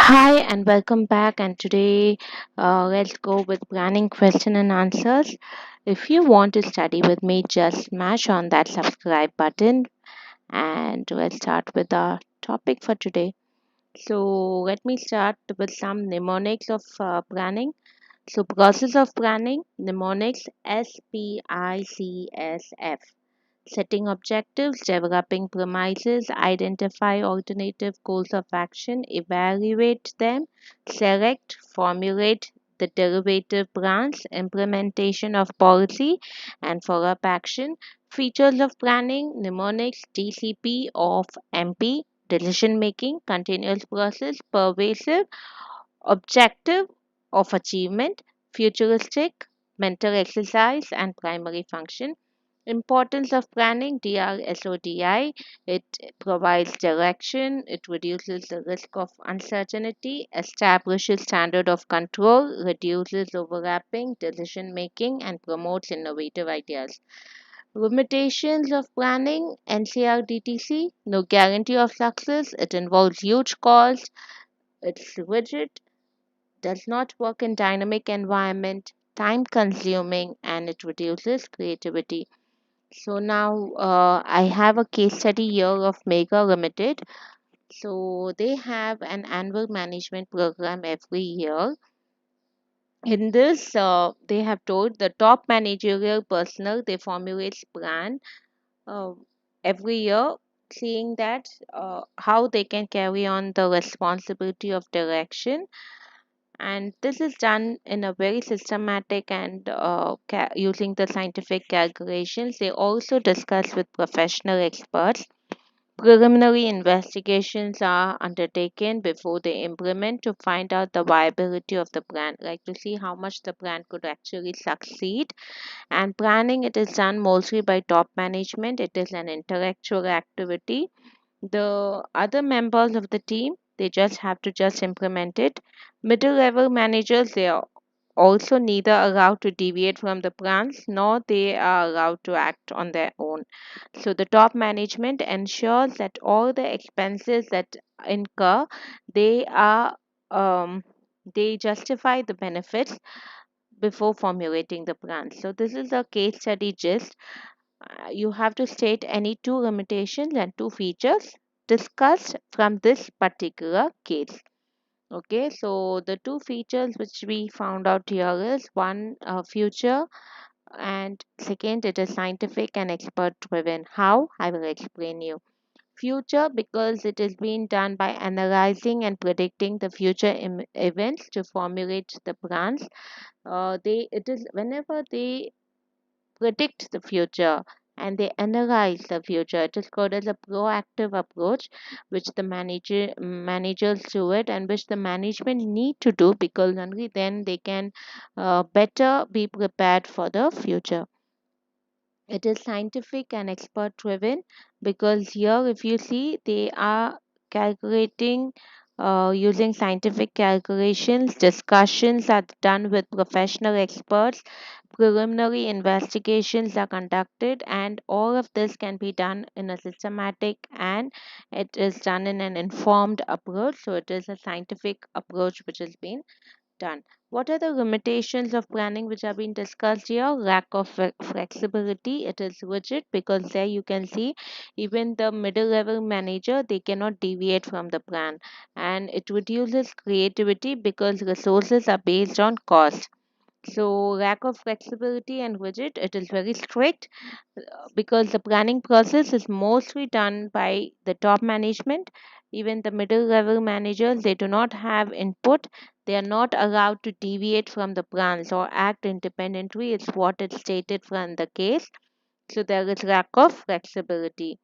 Hi and welcome back. And today, let's go with planning question and answers. If you want to study with me, just smash on that subscribe button and let's start with our topic for today. So, let me start with some mnemonics of planning. So, process of planning, mnemonics SPICSF. Setting objectives, developing premises, identify alternative course of action, evaluate them, select, formulate the derivative plans, implementation of policy, and follow-up action. Features of planning, mnemonics, DCP of MP, decision making, continuous process, pervasive, objective of achievement, futuristic, mental exercise, and primary function. Importance of planning, DRSODI, it provides direction, it reduces the risk of uncertainty, establishes standard of control, reduces overlapping decision making, and promotes innovative ideas. Limitations of planning, NCRDTC, no guarantee of success, it involves huge cost, it's rigid, does not work in dynamic environment, time consuming, and it reduces creativity. So now I have a case study here of Mega Limited. So they have an annual management program every year. In this, they have told the top managerial personnel they formulate plan uh, every year, seeing that how they can carry on the responsibility of direction. And this is done in a very systematic and using the scientific calculations. They also discuss with professional experts. Preliminary investigations are undertaken before they implement to find out the viability of the plan, like to see how much the plan could actually succeed. And planning, it is done mostly by top management. It is an intellectual activity. The other members of the team, they just have to just implement it. Middle level managers, they are also neither allowed to deviate from the plans nor they are allowed to act on their own. So the top management ensures that all the expenses that incur, they are they justify the benefits before formulating the plan. So this is a case study gist. You have to state any two limitations and two features discussed from this particular case. Okay, so the two features which we found out here is one, future, and second, it is scientific and expert driven. How? I will explain you. Future, because it is being done by analyzing and predicting the future events to formulate the plans. They it is whenever they predict the future and they analyze the future. It is called as a proactive approach, which the managers do it, and which the management need to do because only then they can better be prepared for the future. It is scientific and expert driven because here, if you see, they are calculating using scientific calculations. Discussions are done with professional experts. Preliminary investigations are conducted, and all of this can be done in a systematic and it is done in an informed approach. So, it is a scientific approach which has been done. What are the limitations of planning which have been discussed here? Lack of flexibility. It is rigid because there you can see even the middle level manager they cannot deviate from the plan, and it reduces creativity because resources are based on cost. So lack of flexibility and rigid, it is very strict because the planning process is mostly done by the top management. Even the middle level managers, they do not have input. They are not allowed to deviate from the plans or act independently. It's what is stated from the case. So there is lack of flexibility.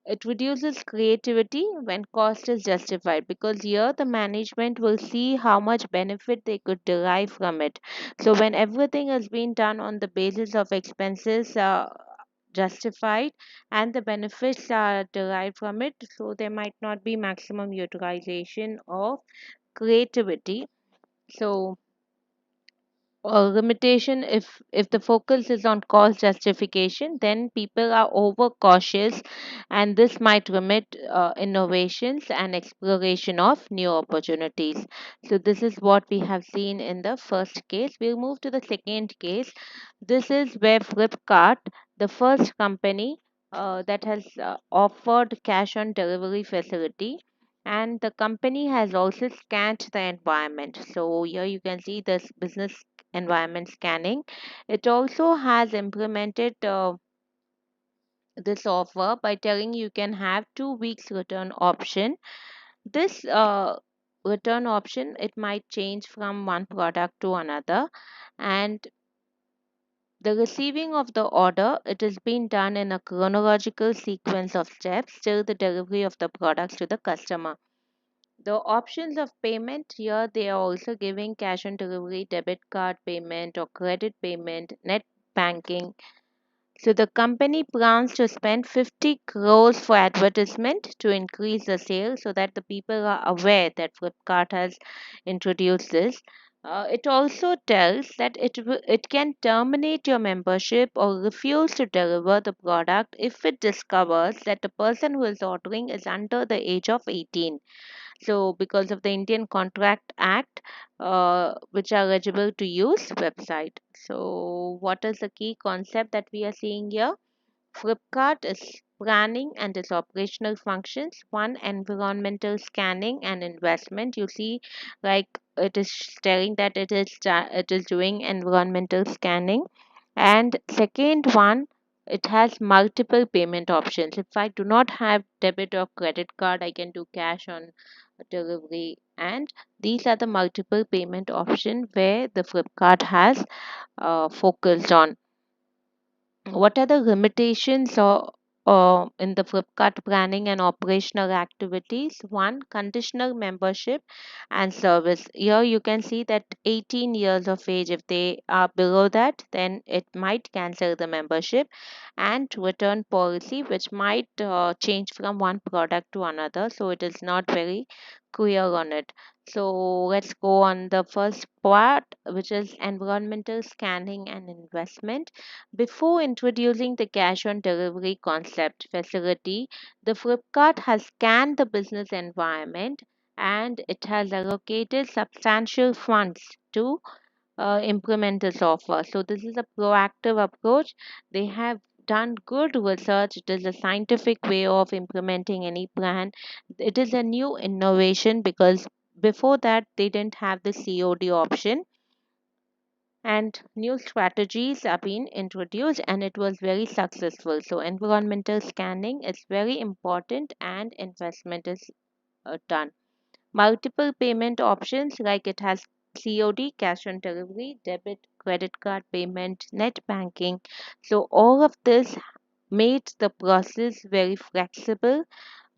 It reduces creativity when cost is justified because here the management will see how much benefit they could derive from it. So when everything has been done on the basis of expenses justified and the benefits are derived from it, so there might not be maximum utilization of creativity. So limitation, if the focus is on cost justification, then people are over cautious, and this might limit innovations and exploration of new opportunities. So this is what we have seen in the first case. We'll move to the second case. This is where Flipkart, the first company that has offered cash on delivery facility, and the company has also scanned the environment. So here you can see this business environment scanning. It also has implemented this offer by telling you can have 2 weeks return option. This return option, it might change from one product to another, and the receiving of the order, it is being done in a chronological sequence of steps till the delivery of the products to the customer. The options of payment here, they are also giving cash on delivery, debit card payment or credit payment, net banking. So the company plans to spend 50 crores for advertisement to increase the sales so that the people are aware that Flipkart has introduced this. It also tells that it can terminate your membership or refuse to deliver the product if it discovers that the person who is ordering is under the age of 18. So, because of the Indian Contract Act, which are eligible to use website. So, what is the key concept that we are seeing here? Flipkart is planning and its operational functions. One, environmental scanning and investment. You see, like it is telling that it is doing environmental scanning. And second one, it has multiple payment options. If I do not have debit or credit card, I can do cash on delivery. And these are the multiple payment option where the Flipkart has focused on. What are the limitations in the Flipkart planning and operational activities? One, conditional membership and service. Here you can see that 18 years of age, if they are below that, then it might cancel the membership, and return policy, which might change from one product to another. So it is not very clear on it. So let's go on the first part, which is environmental scanning and investment. Before introducing the cash on delivery concept facility, the Flipkart has scanned the business environment, and it has allocated substantial funds to implement this offer. So, this is a proactive approach. They have done good research. It is a scientific way of implementing any plan. It is a new innovation because before that they didn't have the COD option, and new strategies are being introduced, and it was very successful. So environmental scanning is very important, and investment is done. Multiple payment options, like it has COD, cash on delivery, debit, credit card payment, net banking. So all of this made the process very flexible.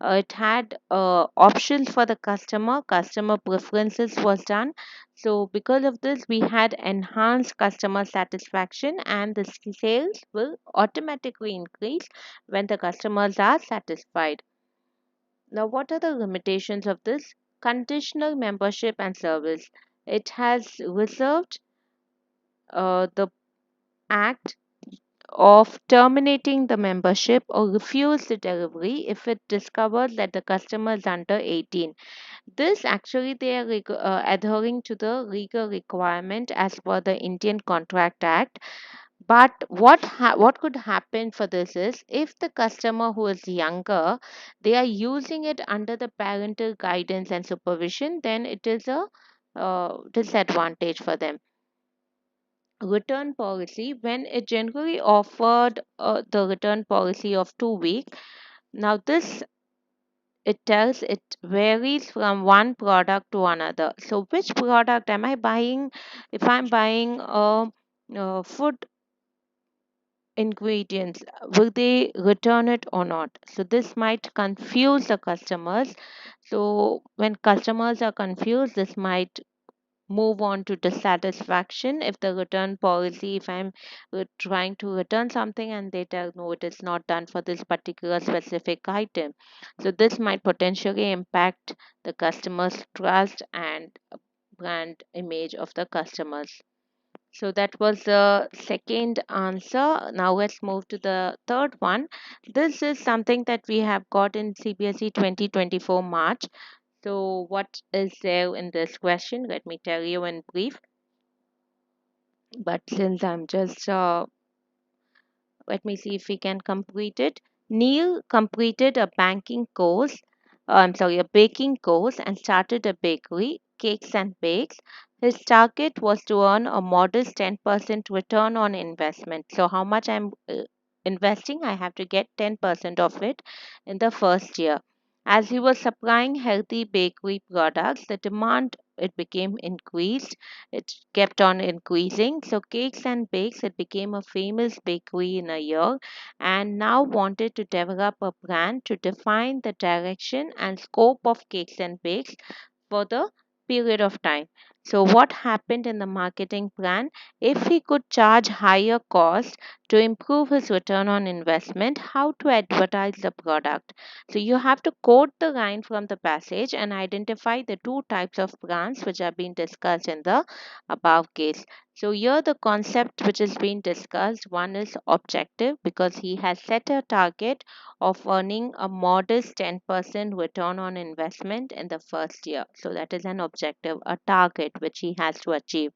It had options for the customer preferences was done. So because of this, we had enhanced customer satisfaction, and the sales will automatically increase when the customers are satisfied. Now, what are the limitations of this? Conditional membership and service. It has reserved the act of terminating the membership or refuse the delivery if it discovers that the customer is under 18. This actually, they are adhering to the legal requirement as per the Indian Contract Act. But what could happen for this is, if the customer who is younger, they are using it under the parental guidance and supervision, then it is a disadvantage for them. Return policy, when it generally offered the return policy of 2 weeks. Now this, it tells it varies from one product to another. So which product am I buying? If I'm buying food ingredients, will they return it or not? So this might confuse the customers. So when customers are confused, this might move on to dissatisfaction. If the return policy, if I'm trying to return something and they tell no, it is not done for this particular specific item, so this might potentially impact the customer's trust and brand image of the customers. So that was the second answer. Now let's move to the third one. This is something that we have got in CBSE 2024 March. So what is there in this question? Let me tell you in brief. But since I'm just let me see if we can complete it. Neil completed a banking course, a baking course, and started a bakery, Cakes and Bakes. His target was to earn a modest 10% return on investment. So, how much I'm investing, I have to get 10% of it in the first year. As he was supplying healthy bakery products, the demand it became increased. It kept on increasing. So Cakes and Bakes it became a famous bakery in a year and now wanted to develop a brand to define the direction and scope of Cakes and Bakes for the period of time. So what happened in the marketing plan? If he could charge higher cost to improve his return on investment, how to advertise the product. So you have to quote the line from the passage and identify the two types of brands which are being discussed in the above case. So here the concept which is being discussed, one is objective because he has set a target of earning a modest 10% return on investment in the first year. So that is an objective, a target which he has to achieve.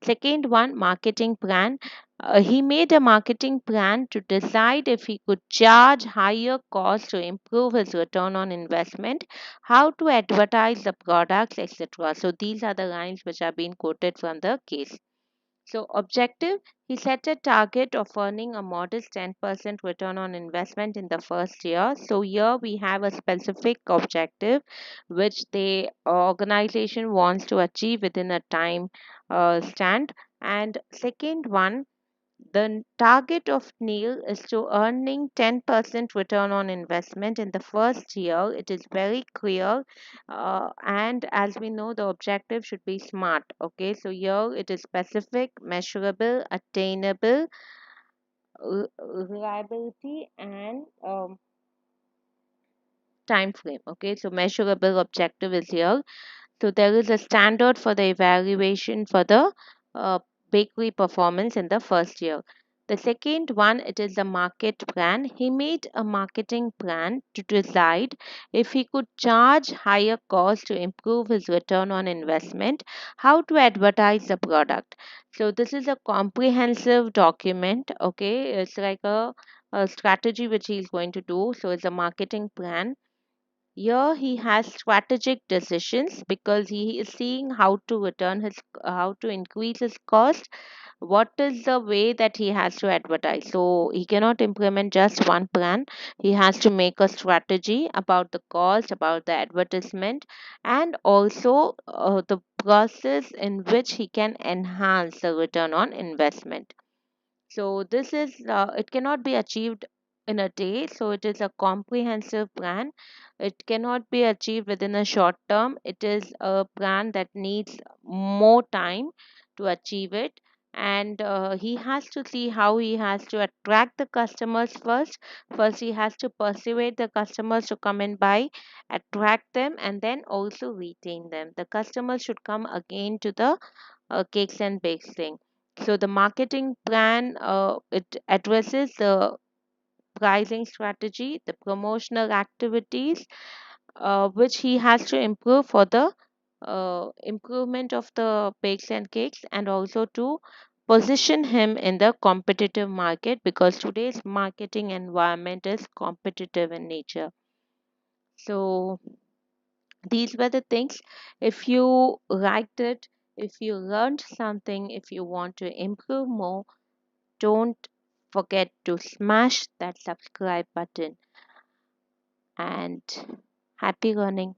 Second one, marketing plan. He made a marketing plan to decide if he could charge higher cost to improve his return on investment, how to advertise the products, etc. So these are the lines which are being quoted from the case. So, objective, he set a target of earning a modest 10% return on investment in the first year. So, here we have a specific objective which the organization wants to achieve within a time stand. And second one, the target of Neil is to earning 10% return on investment in the first year. It is very clear. And as we know, the objective should be SMART. Okay, so here it is specific, measurable, attainable, reliability, and time frame. Okay, so measurable objective is here. So there is a standard for the evaluation for the uh, bakery performance in the first year. The second one, it is the market plan. He made a marketing plan to decide if he could charge higher cost to improve his return on investment, how to advertise the product. So this is a comprehensive document. Okay, it's like a strategy which he is going to do. So it's a marketing plan. Here he has strategic decisions because he is seeing how to increase his cost. What is the way that he has to advertise? So he cannot implement just one plan. He has to make a strategy about the cost, about the advertisement, and also the process in which he can enhance the return on investment. So this is it cannot be achieved in a day. So it is a comprehensive plan. It cannot be achieved within a short term. It is a plan that needs more time to achieve it. And he has to see how he has to attract the customers first. First, he has to persuade the customers to come and buy, attract them, and then also retain them. The customers should come again to the cakes and bakes thing. So the marketing plan it addresses the pricing strategy, the promotional activities, which he has to improve for the improvement of the bakes and cakes, and also to position him in the competitive market because today's marketing environment is competitive in nature. So these were the things. If you liked it, if you learned something, if you want to improve more, don't forget to smash that subscribe button and happy learning.